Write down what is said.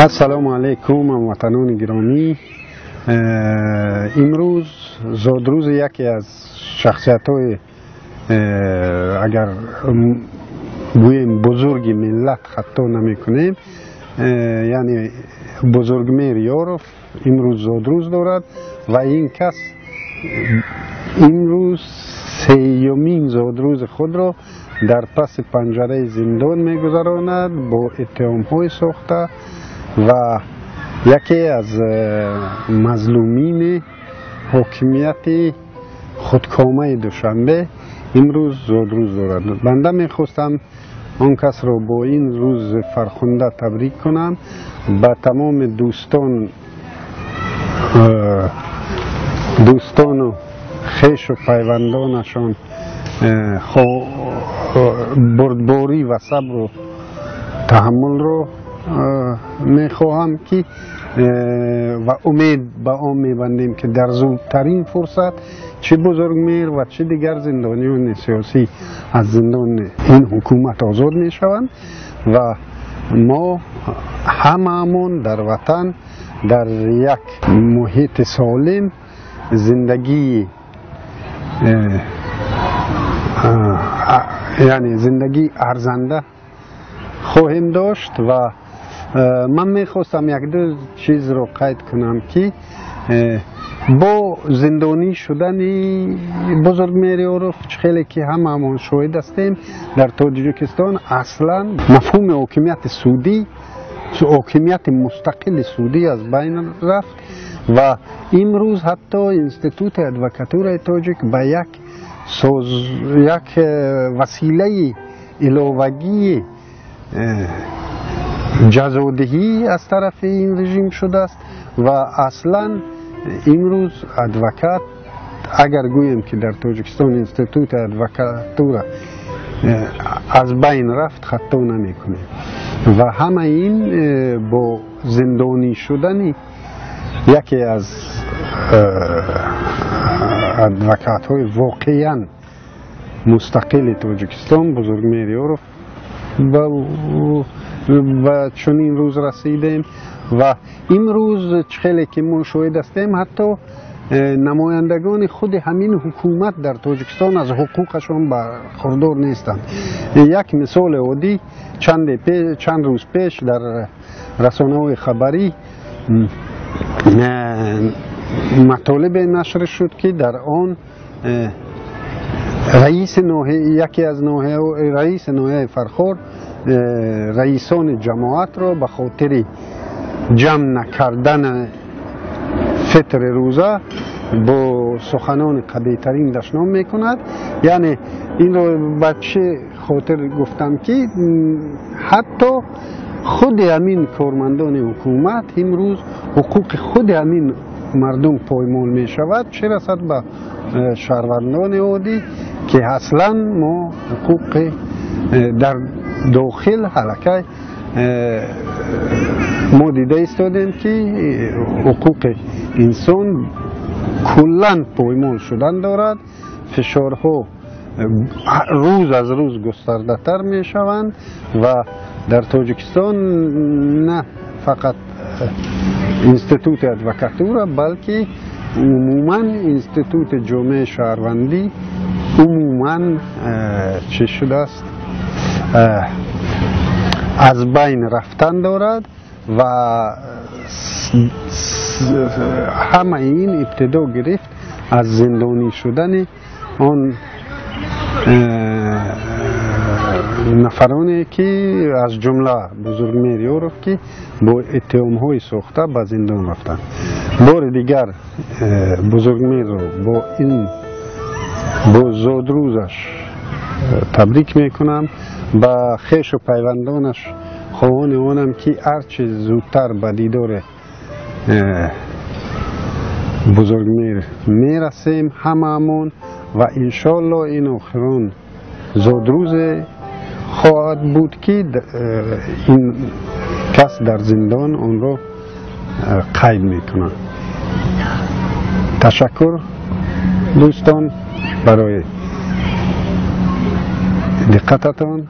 السلام علیکم هموطنان گرامی. امروز زادروز یکی از شخصیت‌های اگر گوییم بزرگ ملت حتی نمی‌کنیم، یعنی بزرگمیر یاروف امروز زادروز دارد و این کس امروز سیومین زادروز خود را در پس پنجره زندان می‌گذراند با اتهام‌های ساخته و یکی از مظلومین حاکمیت خودکامه دوشنبه امروز زادروز دارد. بنده میخواستم آن کس را با این روز فرخنده تبریک کنم، به تمام دوستان و خویش و پیوندانشان بردباری و صبر و تحمل رو میخواهم که و امید به آن میبندیم که در زودترین فرصت چه بزرگمیر و چه دیگر زندانیان سیاسی از زندان این حکومت آزاد میشوند و ما هممون در وطن در یک محیط سالم زندگی یعنی زندگی ارزنده خواهیم داشت. و من میخواستم یک دو چیز رو قید کنم که با زندانی شدن بزرگمیر یاروف خیلی که هممون شاهد هستیم در تاجیکستان اصلا مفهوم حاکمیت سعودی، حاکمیت مستقل سعودی از بین رفت و امروز حتی انستیتوت ادوکاتور تاجیک به یک وسیله علاوگی جزادهی از طرف این رژیم شده است و اصلا امروز ادوکات اگر گوییم که در تاجیکستان انستیتوت ادوکاتور از بین رفت خطا نمی کنیم و همه این با زندانی شدن یکی از ادوکات های واقعا مستقل تاجیکستان بزرگمیر یاروف و چنین روز رسیدیم و امروز خیلی که ما شاهد هستیم حتی نمایندگان خود همین حکومت در تاجیکستان از حقوقشان برخوردار نیستند. یک مثال عادی چند روز پیش در رسانه‌های خبری مطالب نشر شد که در آن رئیس ناحیه فرخار رئیسان جماعت را به خاطر جمع نکردن فطر روزه با سخنان قبیح‌ترین دشنام میکند. یعنی این رو به چه خاطر گفتم که حتی خود همین کارمندان حکومت امروز حقوق خود همین مردم پایمال می شود، چه رسد به شهروندان عادی که اصلا ما حقوق در داخل حلقه ما دیده ایستادیم که حقوق انسان کلن پایمال شدن دارد. فشارها روز از روز گسترده تر می شوند و در تاجیکستان نه فقط انستیتوت ادوکاتور بلکه عموما انستیتوت جامعه شهروندی عموما چه شده است از بین رفتن دارد و همه این ابتدا گرفت از زندانی شدن آن نفرانی که از جمله بزرگمیر یاروف که با اتهام‌های ساخته به زندان رفتند. بار دیگر بزرگمیر رو با زادروزش تبریک میکنم. با خویش و پیوندانش خواهان آنم که هرچه زودتر به دیدار بزرگمیر میرسیم هممون و انشالله این آخران زادروز خواهد بود که این کس در زندان آن را قید میکنه. تشکر دوستان برای دقتتان.